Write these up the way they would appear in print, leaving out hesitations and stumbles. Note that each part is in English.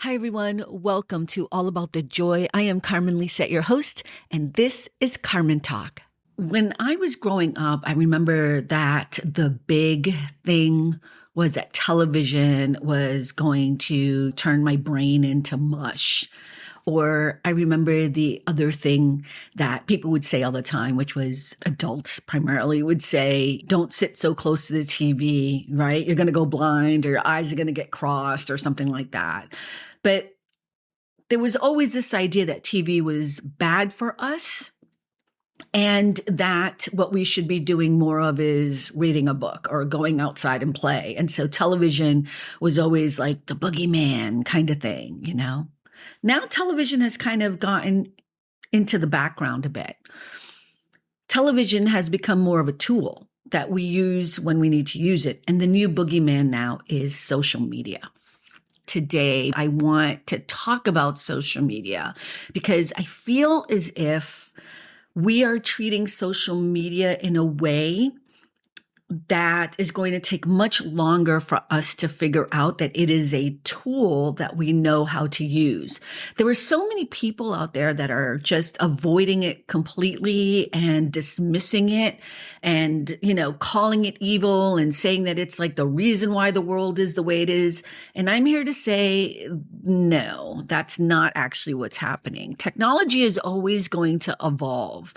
Hi, everyone. Welcome to All About the Joy. I am Carmen Lisette, your host, and this is Carmen Talk. When I was growing up, I remember that the big thing was that television was going to turn my brain into mush. Or I remember the other thing that people would say all the time, which was adults primarily would say, don't sit so close to the TV, right? You're going to go blind or your eyes are going to get crossed or something like that. But there was always this idea that TV was bad for us and that what we should be doing more of is reading a book or going outside and play. And so television was always like the boogeyman kind of thing, you know? Now television has kind of gotten into the background a bit. Television has become more of a tool that we use when we need to use it. And the new boogeyman now is social media. Today, I want to talk about social media because I feel as if we are treating social media in a way that is going to take much longer for us to figure out that it is a tool that we know how to use. There are so many people out there that are just avoiding it completely and dismissing it and, calling it evil and saying that it's like the reason why the world is the way it is. And I'm here to say, no, that's not actually what's happening. Technology is always going to evolve.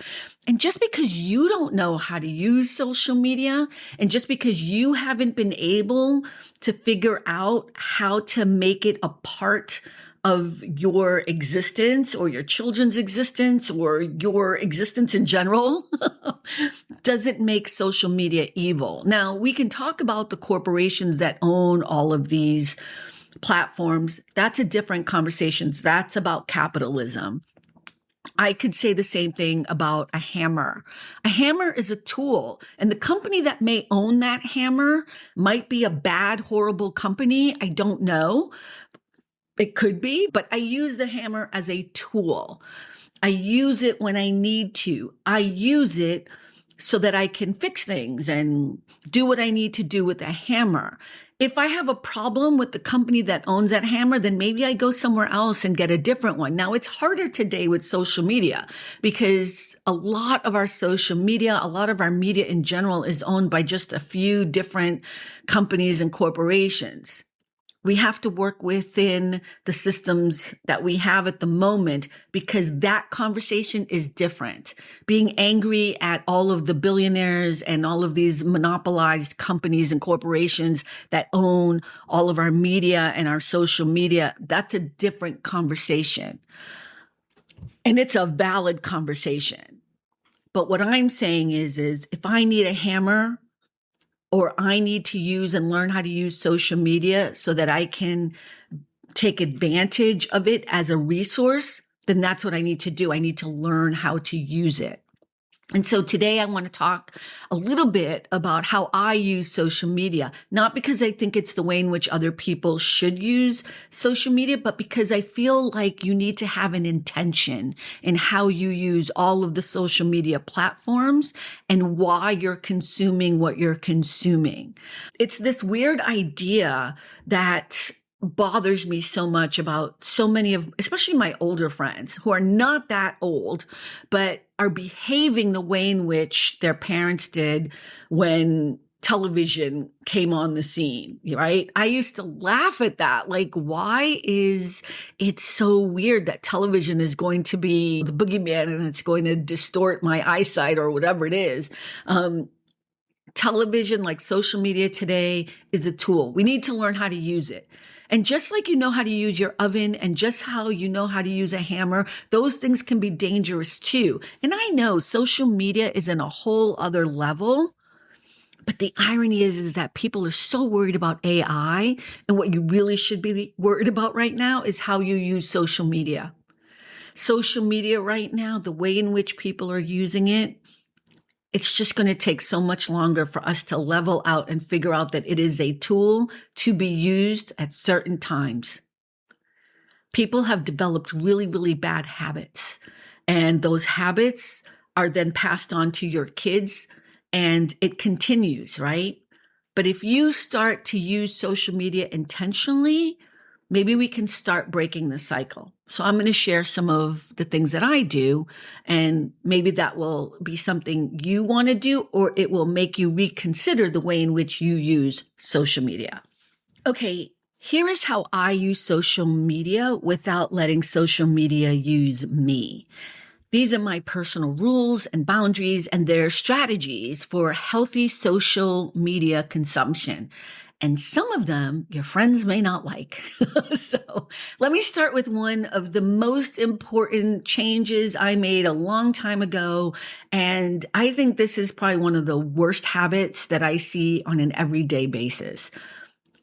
And just because you don't know how to use social media, and just because you haven't been able to figure out how to make it a part of your existence or your children's existence or your existence in general, doesn't make social media evil. Now, we can talk about the corporations that own all of these platforms. That's a different conversation. That's about capitalism. I could say the same thing about a hammer. A hammer is a tool, and the company that may own that hammer might be a bad, horrible company. I don't know. It could be, but I use the hammer as a tool. I use it when I need to. I use it so that I can fix things and do what I need to do with a hammer. If I have a problem with the company that owns that hammer, then maybe I go somewhere else and get a different one. Now, it's harder today with social media because a lot of our social media, a lot of our media in general is owned by just a few different companies and corporations. We have to work within the systems that we have at the moment because that conversation is different. Being angry at all of the billionaires and all of these monopolized companies and corporations that own all of our media and our social media, that's a different conversation. And it's a valid conversation. But what I'm saying is if I need a hammer, or I need to use and learn how to use social media so that I can take advantage of it as a resource, then that's what I need to do. I need to learn how to use it. And so today I want to talk a little bit about how I use social media, not because I think it's the way in which other people should use social media, but because I feel like you need to have an intention in how you use all of the social media platforms and why you're consuming what you're consuming. It's this weird idea that bothers me so much about so many of, especially my older friends who are not that old, but are behaving the way in which their parents did when television came on the scene, right? I used to laugh at that. Like, why is it so weird that television is going to be the boogeyman and it's going to distort my eyesight or whatever it is? Television, like social media today, is a tool. We need to learn how to use it. And just like you know how to use your oven and just how you know how to use a hammer, those things can be dangerous too. And I know social media is in a whole other level, but the irony is that people are so worried about AI, and what you really should be worried about right now is how you use social media. Social media right now, the way in which people are using it, it's just going to take so much longer for us to level out and figure out that it is a tool to be used at certain times. People have developed really, really bad habits, and those habits are then passed on to your kids, and it continues, right? But if you start to use social media intentionally, maybe we can start breaking the cycle. So I'm going to share some of the things that I do, and maybe that will be something you want to do, or it will make you reconsider the way in which you use social media. Okay, here is how I use social media without letting social media use me. These are my personal rules and boundaries, and their strategies for healthy social media consumption. And some of them your friends may not like. So let me start with one of the most important changes I made a long time ago. And I think this is probably one of the worst habits that I see on an everyday basis.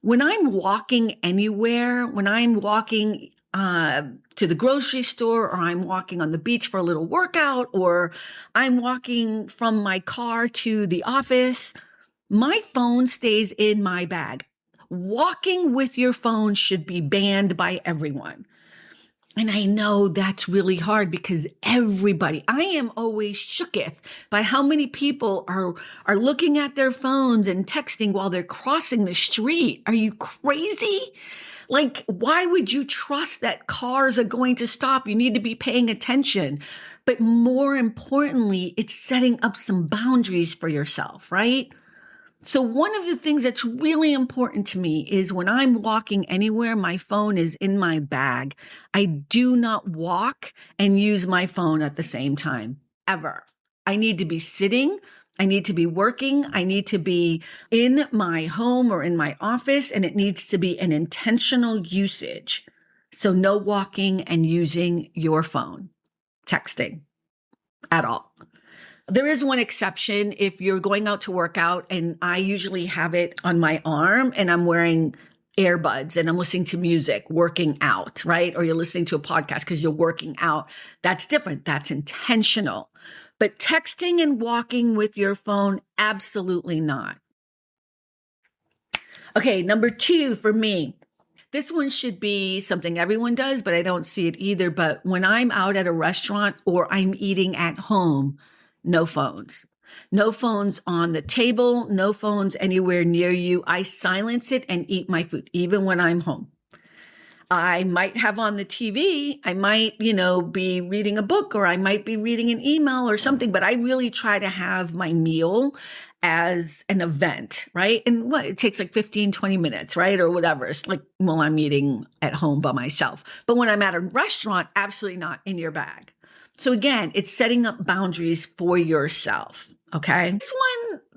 When I'm walking anywhere, when I'm walking to the grocery store, or I'm walking on the beach for a little workout, or I'm walking from my car to the office, my phone stays in my bag. Walking with your phone should be banned by everyone. And I know that's really hard because I am always shooketh by how many people are looking at their phones and texting while they're crossing the street. Are you crazy? Like, why would you trust that cars are going to stop? You need to be paying attention. But more importantly, it's setting up some boundaries for yourself, right? So one of the things that's really important to me is when I'm walking anywhere, my phone is in my bag. I do not walk and use my phone at the same time, ever. I need to be sitting. I need to be working. I need to be in my home or in my office, and it needs to be an intentional usage. So no walking and using your phone, texting at all. There is one exception if you're going out to work out, and I usually have it on my arm and I'm wearing earbuds and I'm listening to music, working out, right? Or you're listening to a podcast because you're working out. That's different. That's intentional. But texting and walking with your phone, absolutely not. Okay, number 2 for me. This one should be something everyone does, but I don't see it either. But when I'm out at a restaurant or I'm eating at home, no phones. No phones on the table, no phones anywhere near you. I silence it and eat my food, even when I'm home. I might have on the TV, I might, be reading a book, or I might be reading an email or something, but I really try to have my meal as an event, right? And it takes like 15, 20 minutes, right? Or whatever. It's like while I'm eating at home by myself. But when I'm at a restaurant, absolutely not in your bag. So again, it's setting up boundaries for yourself. Okay.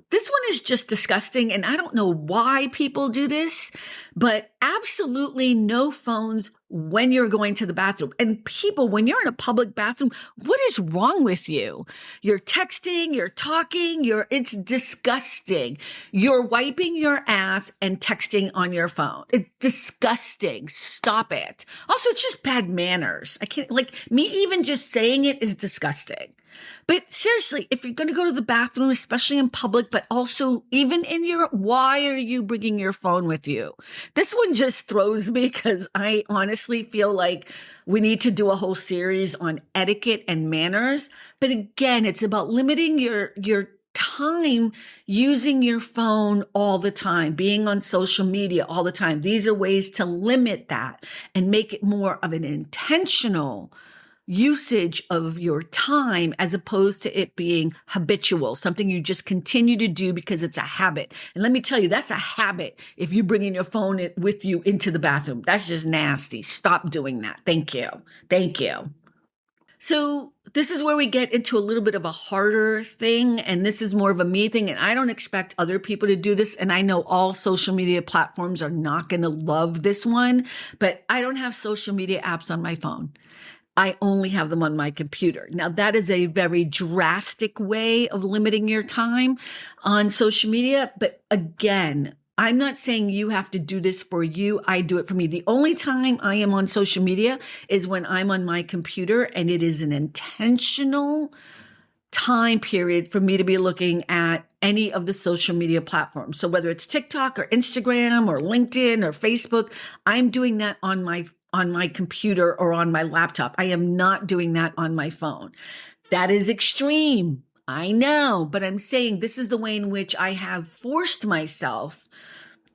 This one is just disgusting. And I don't know why people do this, but absolutely no phones when you're going to the bathroom. And people, when you're in a public bathroom, what is wrong with you? You're texting, you're talking, it's disgusting. You're wiping your ass and texting on your phone. It's disgusting. Stop it. Also, it's just bad manners. I can't, me even just saying it is disgusting. But seriously, if you're going to go to the bathroom, especially in public, but also even why are you bringing your phone with you? This one just throws me because I honestly feel like we need to do a whole series on etiquette and manners. But again, it's about limiting your time using your phone all the time, being on social media all the time. These are ways to limit that and make it more of an intentional usage of your time as opposed to it being habitual, something you just continue to do because it's a habit. And let me tell you, that's a habit. If you bring in your phone with you into the bathroom, that's just nasty. Stop doing that. Thank you. Thank you. So this is where we get into a little bit of a harder thing, and this is more of a me thing, and I don't expect other people to do this, and I know all social media platforms are not going to love this one, but I don't have social media apps on my phone. I only have them on my computer. Now, that is a very drastic way of limiting your time on social media. But again, I'm not saying you have to do this for you. I do it for me. The only time I am on social media is when I'm on my computer, and it is an intentional time period for me to be looking at any of the social media platforms. So whether it's TikTok or Instagram or LinkedIn or Facebook, I'm doing that on my computer or on my laptop. I am not doing that on my phone. That is extreme. I know, but I'm saying this is the way in which I have forced myself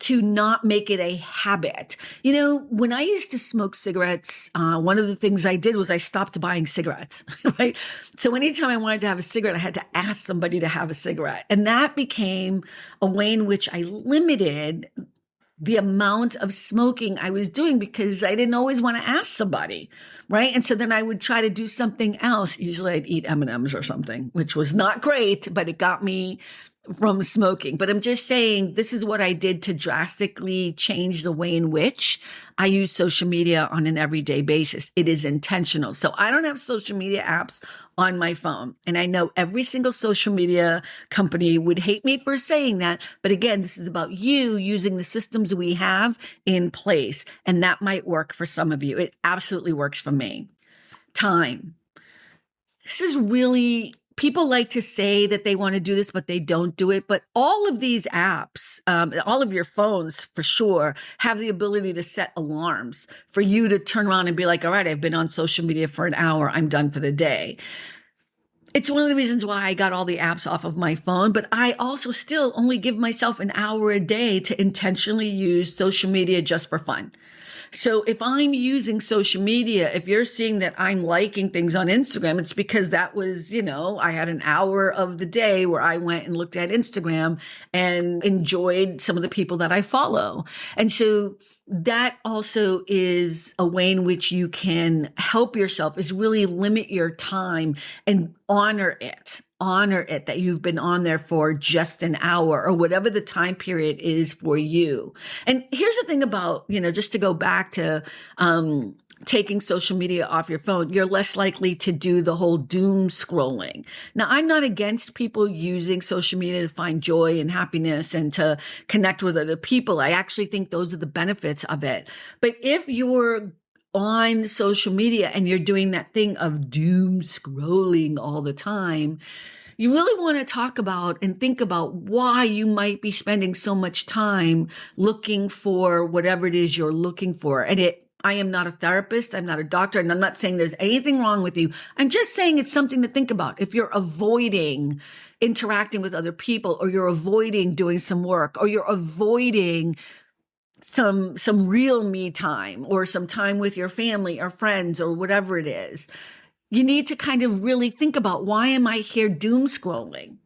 to not make it a habit. You know, when I used to smoke cigarettes, one of the things I did was I stopped buying cigarettes, right? So anytime I wanted to have a cigarette, I had to ask somebody to have a cigarette. And that became a way in which I limited the amount of smoking I was doing because I didn't always want to ask somebody, right? And so then I would try to do something else. Usually I'd eat M&Ms or something, which was not great, but it got me from smoking. But I'm just saying this is what I did to drastically change the way in which I use social media on an everyday basis. It is intentional. So I don't have social media apps on my phone. And I know every single social media company would hate me for saying that. But again, this is about you using the systems we have in place. And that might work for some of you. It absolutely works for me. Time. This is really, people like to say that they want to do this, but they don't do it. But all of these apps, all of your phones for sure, have the ability to set alarms for you to turn around and be like, all right, I've been on social media for an hour. I'm done for the day. It's one of the reasons why I got all the apps off of my phone, but I also still only give myself an hour a day to intentionally use social media just for fun. So if I'm using social media, if you're seeing that I'm liking things on Instagram, it's because that was, I had an hour of the day where I went and looked at Instagram and enjoyed some of the people that I follow. And so that also is a way in which you can help yourself, is really limit your time and honor it that you've been on there for just an hour or whatever the time period is for you. And here's the thing about, just to go back to taking social media off your phone, you're less likely to do the whole doom scrolling. Now, I'm not against people using social media to find joy and happiness and to connect with other people. I actually think those are the benefits of it. But if you're on social media and you're doing that thing of doom scrolling all the time, you really want to talk about and think about why you might be spending so much time looking for whatever it is you're looking for. And I am not a therapist. I'm not a doctor. And I'm not saying there's anything wrong with you. I'm just saying it's something to think about. If you're avoiding interacting with other people, or you're avoiding doing some work, or you're avoiding some real me time, or some time with your family or friends or whatever it is, you need to kind of really think about, why am I here doom scrolling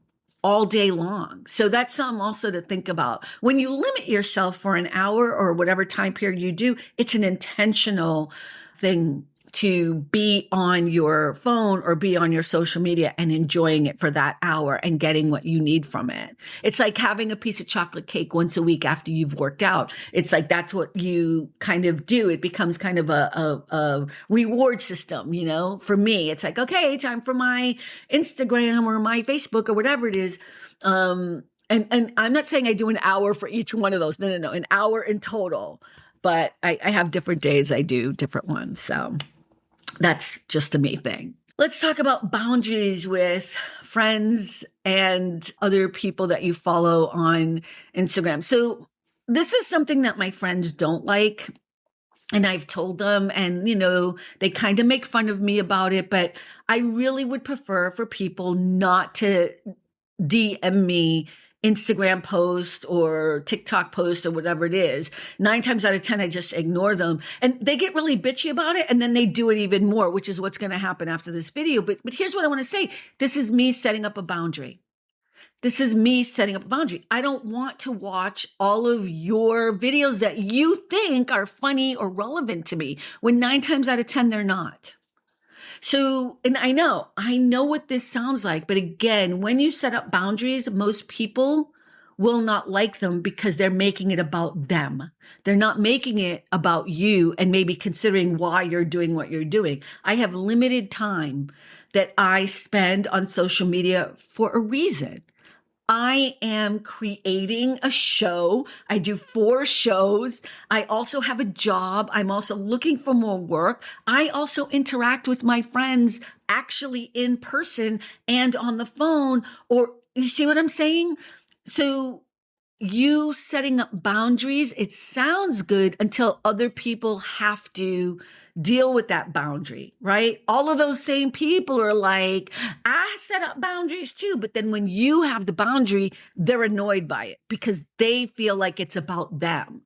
all day long? So that's something also to think about. When you limit yourself for an hour or whatever time period you do, it's an intentional thing to be on your phone or be on your social media and enjoying it for that hour and getting what you need from it. It's like having a piece of chocolate cake once a week after you've worked out. It's like, that's what you kind of do. It becomes kind of a reward system, for me. It's like, okay, time for my Instagram or my Facebook or whatever it is. And I'm not saying I do an hour for each one of those. No, an hour in total. But I have different days I do different ones. So that's just a me thing. Let's talk about boundaries with friends and other people that you follow on Instagram. So this is something that my friends don't like. And I've told them, and, they kind of make fun of me about it, but I really would prefer for people not to DM me Instagram post or TikTok post or whatever it is. 9 times out of 10, I just ignore them, and they get really bitchy about it. And then they do it even more, which is what's going to happen after this video. But here's what I want to say. This is me setting up a boundary. This is me setting up a boundary. I don't want to watch all of your videos that you think are funny or relevant to me, when 9 times out of 10, they're not. So, and I know what this sounds like, but again, when you set up boundaries, most people will not like them because they're making it about them. They're not making it about you and maybe considering why you're doing what you're doing. I have limited time that I spend on social media for a reason. I am creating a show. I do 4 shows. I also have a job. I'm also looking for more work. I also interact with my friends actually in person and on the phone. Or you see what I'm saying? So you setting up boundaries, it sounds good until other people have to deal with that boundary, right? All of those same people are like, I set up boundaries too. But then when you have the boundary, they're annoyed by it because they feel like it's about them.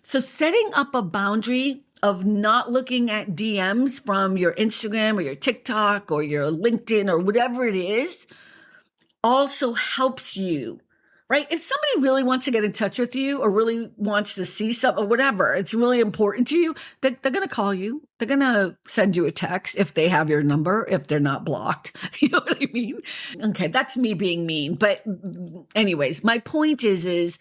So setting up a boundary of not looking at DMs from your Instagram or your TikTok or your LinkedIn or whatever it is also helps you, right? If somebody really wants to get in touch with you or really wants to see something or whatever, it's really important to you, they're going to call you. They're going to send you a text if they have your number, if they're not blocked. You know what I mean? Okay, that's me being mean. But anyways, my point is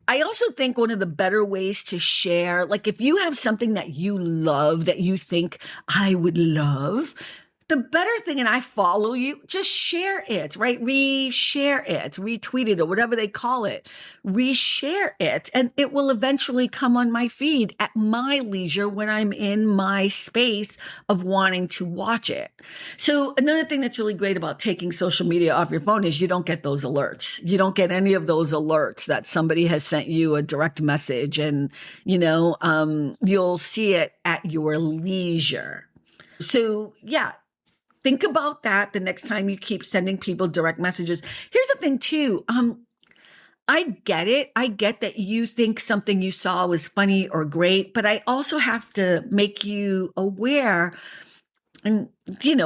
I also think one of the better ways to share, like if you have something that you love, that you think I would love, the better thing, and I follow you, just share it, right? Reshare it, retweet it, or whatever they call it. Reshare it, and it will eventually come on my feed at my leisure when I'm in my space of wanting to watch it. So another thing that's really great about taking social media off your phone is you don't get those alerts. You don't get any of those alerts that somebody has sent you a direct message, and you'll see it at your leisure. So yeah. Think about that the next time you keep sending people direct messages. Here's the thing too. I get it. I get that you think something you saw was funny or great, but I also have to make you aware. And,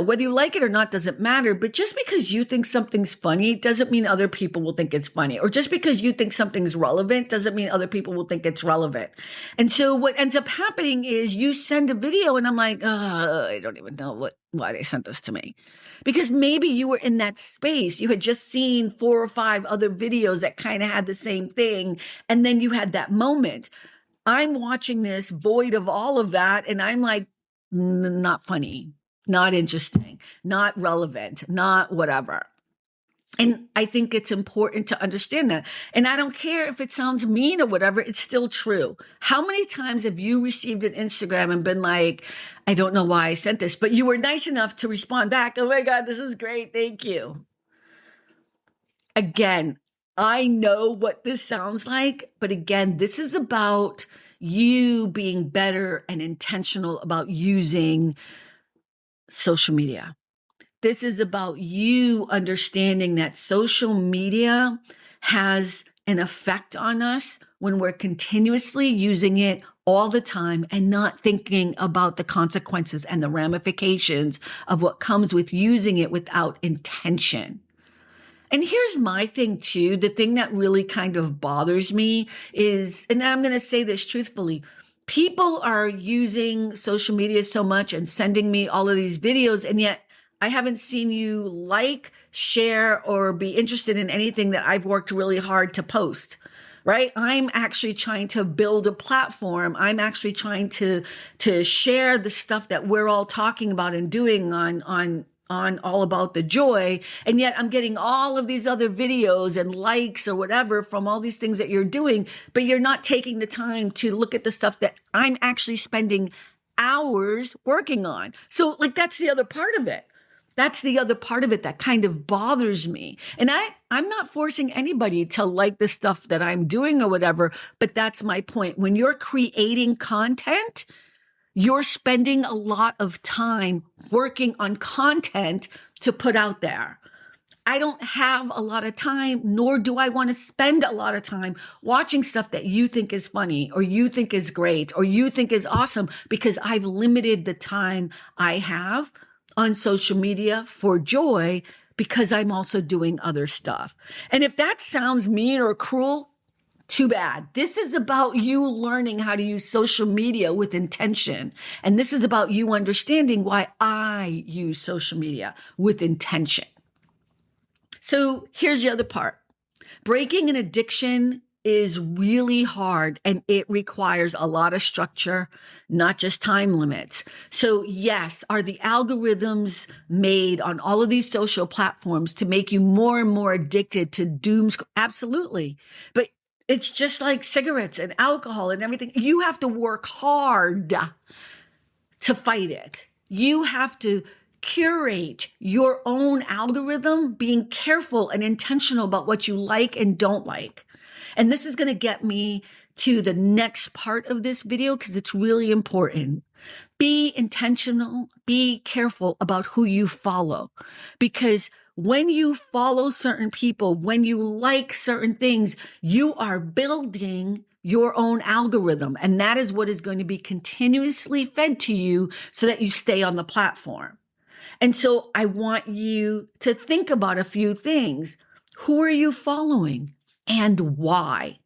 whether you like it or not doesn't matter. But just because you think something's funny doesn't mean other people will think it's funny. Or just because you think something's relevant doesn't mean other people will think it's relevant. And so what ends up happening is you send a video and I'm like, I don't even know why they sent this to me. Because maybe you were in that space. You had just seen 4 or 5 other videos that kind of had the same thing. And then you had that moment. I'm watching this void of all of that. And I'm like, not funny. Not interesting, not relevant, not whatever. And I think it's important to understand that. And I don't care if it sounds mean or whatever, it's still true. How many times have you received an Instagram and been like, I don't know why I sent this, but you were nice enough to respond back, oh my God, this is great, thank you. Again, I know what this sounds like, but again, this is about you being better and intentional about using social media. This is about you understanding that social media has an effect on us when we're continuously using it all the time and not thinking about the consequences and the ramifications of what comes with using it without intention. And here's my thing too. The thing that really kind of bothers me is, and I'm going to say this truthfully, people are using social media so much and sending me all of these videos, and yet I haven't seen you like, share, or be interested in anything that I've worked really hard to post, right? I'm actually trying to build a platform. I'm actually trying to share the stuff that we're all talking about and doing on All About the Joy. And yet I'm getting all of these other videos and likes or whatever from all these things that you're doing, but you're not taking the time to look at the stuff that I'm actually spending hours working on. So that's the other part of it. That's the other part of it that kind of bothers me. And I'm not forcing anybody to like the stuff that I'm doing or whatever, but that's my point. When you're creating content, you're spending a lot of time working on content to put out there. I don't have a lot of time, nor do I want to spend a lot of time watching stuff that you think is funny or you think is great or you think is awesome, because I've limited the time I have on social media for joy because I'm also doing other stuff. And if that sounds mean or cruel, too bad. This is about you learning how to use social media with intention. And this is about you understanding why I use social media with intention. So here's the other part. Breaking an addiction is really hard and it requires a lot of structure, not just time limits. So yes, are the algorithms made on all of these social platforms to make you more and more addicted to doom? Absolutely. But it's just like cigarettes and alcohol and everything. You have to work hard to fight it. You have to curate your own algorithm, being careful and intentional about what you like and don't like. And this is going to get me to the next part of this video because it's really important. Be intentional, be careful about who you follow, because when you follow certain people, when you like certain things, you are building your own algorithm. And that is what is going to be continuously fed to you so that you stay on the platform. And so I want you to think about a few things. Who are you following and why?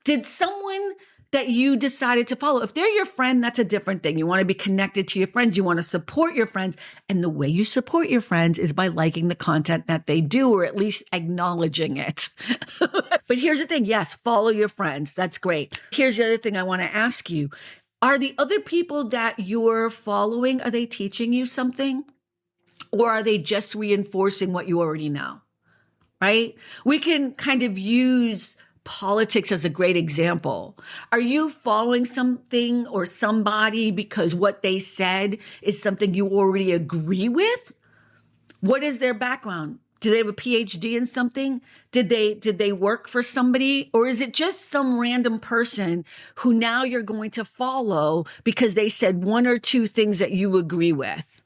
Did someone that you decided to follow, if they're your friend, that's a different thing. You want to be connected to your friends. You want to support your friends. And the way you support your friends is by liking the content that they do, or at least acknowledging it. But here's the thing. Yes, follow your friends. That's great. Here's the other thing I want to ask you. Are the other people that you're following, are they teaching you something? Or are they just reinforcing what you already know? Right? We can kind of use politics as a great example. Are you following something or somebody because what they said is something you already agree with? What is their background? Do they have a PhD in something? Did they work for somebody? Or is it just some random person who now you're going to follow because they said one or two things that you agree with?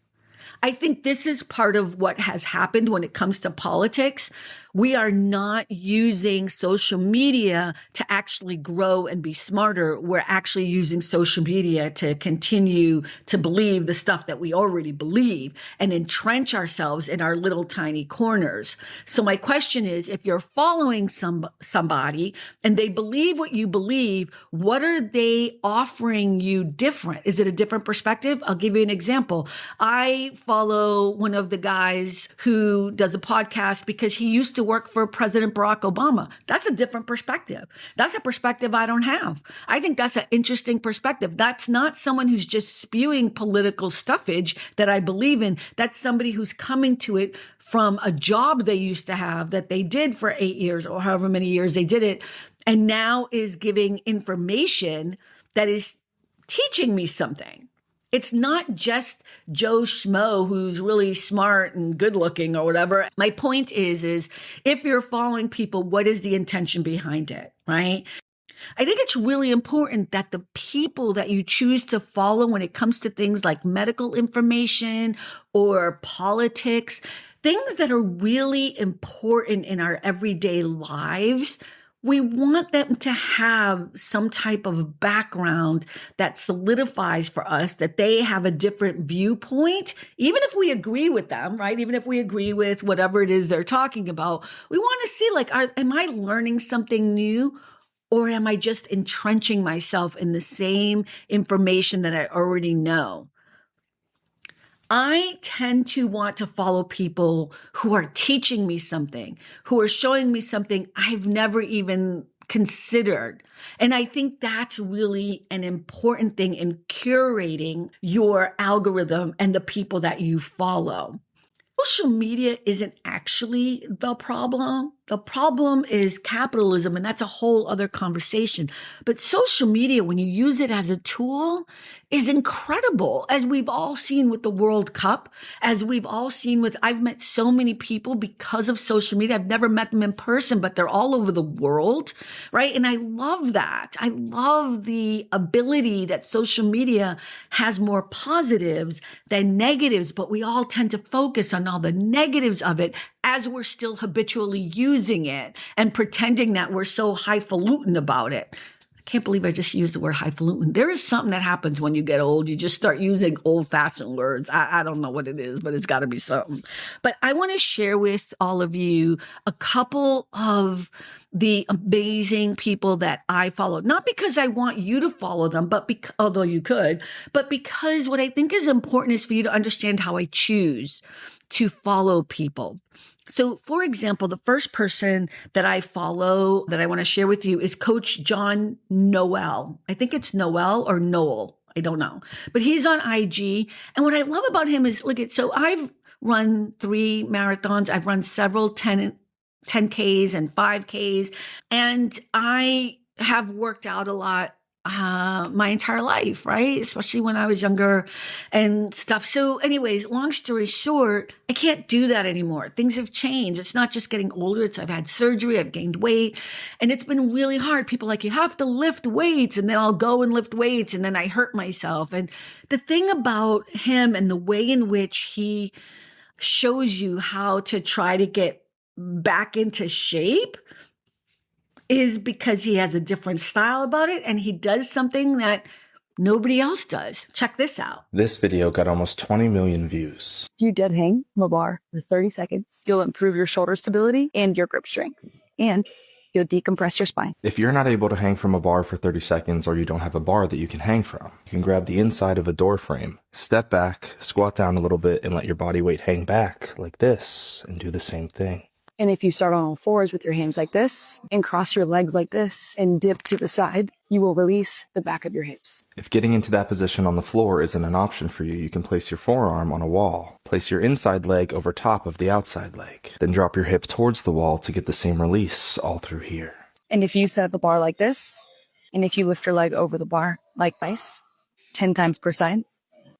I think this is part of what has happened when it comes to politics. We are not using social media to actually grow and be smarter. We're actually using social media to continue to believe the stuff that we already believe and entrench ourselves in our little tiny corners. So my question is, if you're following somebody and they believe what you believe, what are they offering you different? Is it a different perspective? I'll give you an example. I follow one of the guys who does a podcast because he used to work for President Barack Obama. That's a different perspective. That's a perspective I don't have. I think that's an interesting perspective. That's not someone who's just spewing political stuffage that I believe in. That's somebody who's coming to it from a job they used to have that they did for 8 years or however many years they did it, and now is giving information that is teaching me something. It's not just Joe Schmo who's really smart and good looking or whatever. My point is if you're following people, what is the intention behind it, right? I think it's really important that the people that you choose to follow when it comes to things like medical information or politics, things that are really important in our everyday lives, we want them to have some type of background that solidifies for us that they have a different viewpoint, even if we agree with them, right? Even if we agree with whatever it is they're talking about, we want to see am I learning something new? Or am I just entrenching myself in the same information that I already know? I tend to want to follow people who are teaching me something, who are showing me something I've never even considered. And I think that's really an important thing in curating your algorithm and the people that you follow. Social media isn't actually the problem. The problem is capitalism, and that's a whole other conversation. But social media, when you use it as a tool, is incredible, as we've all seen with the World Cup, as we've all seen with, I've met so many people because of social media. I've never met them in person, but they're all over the world, right? And I love that. I love the ability that social media has more positives than negatives, but we all tend to focus on all the negatives of it as we're still habitually using it and pretending that we're so highfalutin about it. I can't believe I just used the word highfalutin. There is something that happens when you get old. You just start using old-fashioned words. I don't know what it is, but it's got to be something. But I want to share with all of you a couple of the amazing people that I follow. Not because I want you to follow them, but although you could, but because what I think is important is for you to understand how I choose to follow people. So, for example, the first person that I follow that I want to share with you is Coach John Noel. I think it's Noel or Noel. I don't know. But he's on IG. And what I love about him is, so I've run 3 marathons. I've run several 10Ks and 5Ks. And I have worked out a lot my entire life, right? Especially when I was younger and stuff. So anyways, long story short, I can't do that anymore. Things have changed. It's not just getting older. I've had surgery. I've gained weight and it's been really hard. People are like, you have to lift weights, and then I'll go and lift weights and then I hurt myself. And the thing about him and the way in which he shows you how to try to get back into shape is because he has a different style about it, and he does something that nobody else does. Check this out. This video got almost 20 million views. If you dead hang from a bar for 30 seconds, you'll improve your shoulder stability and your grip strength, and you'll decompress your spine. If you're not able to hang from a bar for 30 seconds or you don't have a bar that you can hang from, you can grab the inside of a door frame, step back, squat down a little bit, and let your body weight hang back like this, and do the same thing. And if you start on all fours with your hands like this and cross your legs like this and dip to the side, you will release the back of your hips. If getting into that position on the floor isn't an option for you, you can place your forearm on a wall, place your inside leg over top of the outside leg, then drop your hip towards the wall to get the same release all through here. And if you set up a bar like this, and if you lift your leg over the bar like this, 10 times per side,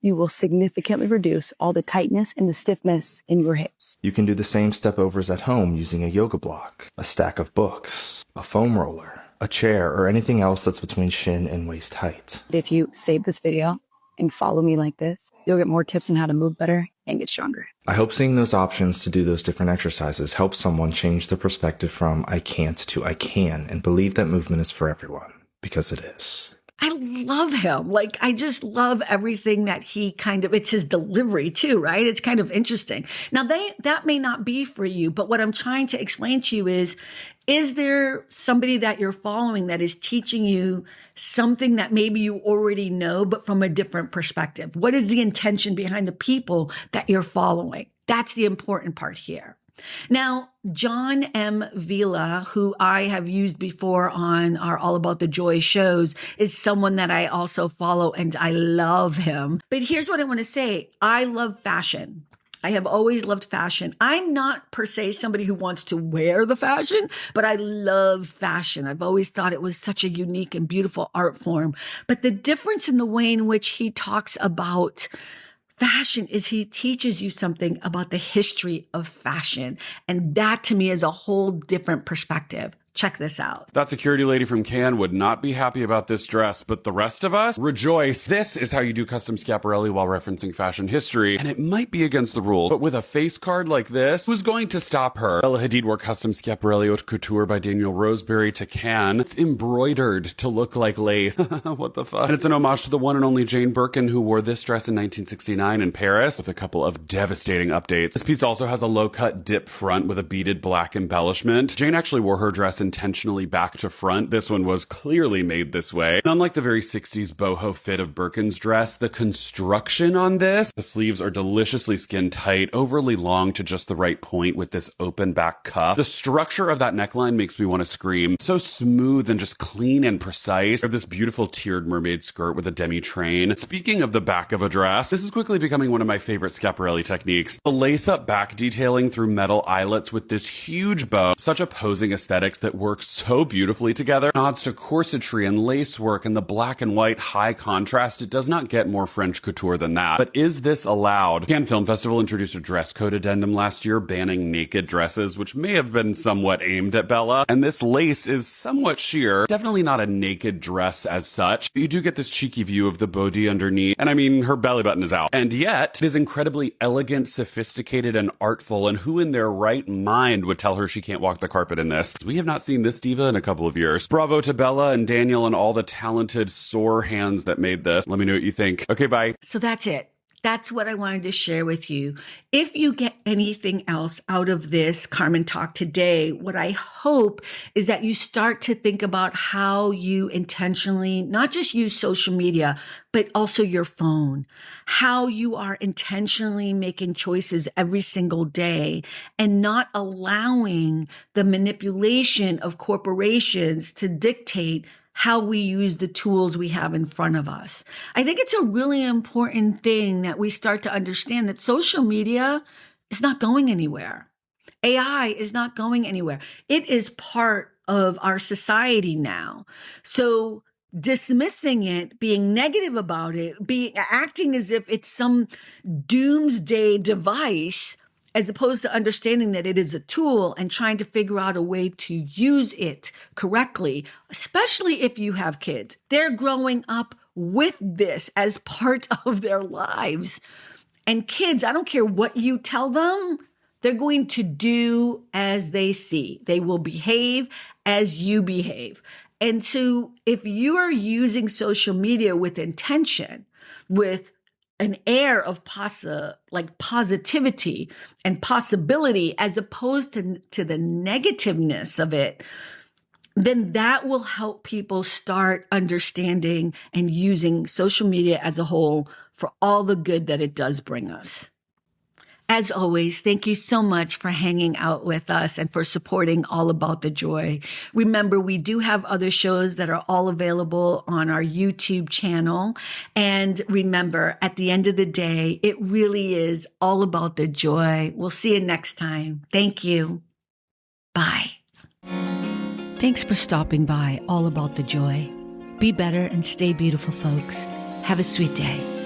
you will significantly reduce all the tightness and the stiffness in your hips. You can do the same step overs at home using a yoga block, a stack of books, a foam roller, a chair, or anything else that's between shin and waist height. If you save this video and follow me like this, you'll get more tips on how to move better and get stronger. I hope seeing those options to do those different exercises helps someone change their perspective from I can't to I can, and believe that movement is for everyone, because it is. I love him. Like, I just love everything that he it's his delivery too, right? It's kind of interesting. Now, that may not be for you, but what I'm trying to explain to you is there somebody that you're following that is teaching you something that maybe you already know, but from a different perspective? What is the intention behind the people that you're following? That's the important part here. Now, John M. Vila, who I have used before on our All About the Joy shows, is someone that I also follow, and I love him. But here's what I want to say. I love fashion. I have always loved fashion. I'm not per se somebody who wants to wear the fashion, but I love fashion. I've always thought it was such a unique and beautiful art form. But the difference in the way in which he talks about fashion is he teaches you something about the history of fashion. And that to me is a whole different perspective. Check this out. That security lady from Cannes would not be happy about this dress, but the rest of us rejoice. This is how you do custom Schiaparelli while referencing fashion history, and it might be against the rules, but with a face card like this, who's going to stop her? Bella Hadid wore custom Schiaparelli haute couture by Daniel Roseberry to Cannes. It's embroidered to look like lace. What the fuck? And it's an homage to the one and only Jane Birkin, who wore this dress in 1969 in Paris, with a couple of devastating updates. This piece also has a low-cut dip front with a beaded black embellishment. Jane actually wore her dress intentionally back to front. This one was clearly made this way. And unlike the very 60s boho fit of Birkin's dress, the construction on this, the sleeves are deliciously skin tight, overly long to just the right point with this open back cuff. The structure of that neckline makes me want to scream. So smooth and just clean and precise. I have this beautiful tiered mermaid skirt with a demi-train. Speaking of the back of a dress, this is quickly becoming one of my favorite Schiaparelli techniques. The lace-up back detailing through metal eyelets with this huge bow. Such opposing aesthetics that work so beautifully together. Nods to corsetry and lace work and the black and white high contrast. It does not get more French couture than that. But is this allowed? Cannes Film Festival introduced a dress code addendum last year banning naked dresses, which may have been somewhat aimed at Bella. And this lace is somewhat sheer. Definitely not a naked dress as such. You do get this cheeky view of the body underneath. And I mean, her belly button is out. And yet, it is incredibly elegant, sophisticated, and artful. And who in their right mind would tell her she can't walk the carpet in this? We have not seen this diva in a couple of years. Bravo to Bella and Daniel and all the talented sore hands that made this. Let me know what you think. Okay, bye. So that's it. That's what I wanted to share with you. If you get anything else out of this Carmen Talk today, what I hope is that you start to think about how you intentionally, not just use social media, but also your phone, how you are intentionally making choices every single day and not allowing the manipulation of corporations to dictate how we use the tools we have in front of us. I think it's a really important thing that we start to understand that social media is not going anywhere. AI is not going anywhere. It is part of our society now. So dismissing it, being negative about it, acting as if it's some doomsday device, as opposed to understanding that it is a tool and trying to figure out a way to use it correctly, especially if you have kids. They're growing up with this as part of their lives. And kids, I don't care what you tell them, they're going to do as they see. They will behave as you behave. And so if you are using social media with intention, with an air of positivity and possibility, as opposed to the negativeness of it, then that will help people start understanding and using social media as a whole for all the good that it does bring us. As always, thank you so much for hanging out with us and for supporting All About the Joy. Remember, we do have other shows that are all available on our YouTube channel. And remember, at the end of the day, it really is all about the joy. We'll see you next time. Thank you. Bye. Thanks for stopping by All About the Joy. Be better and stay beautiful, folks. Have a sweet day.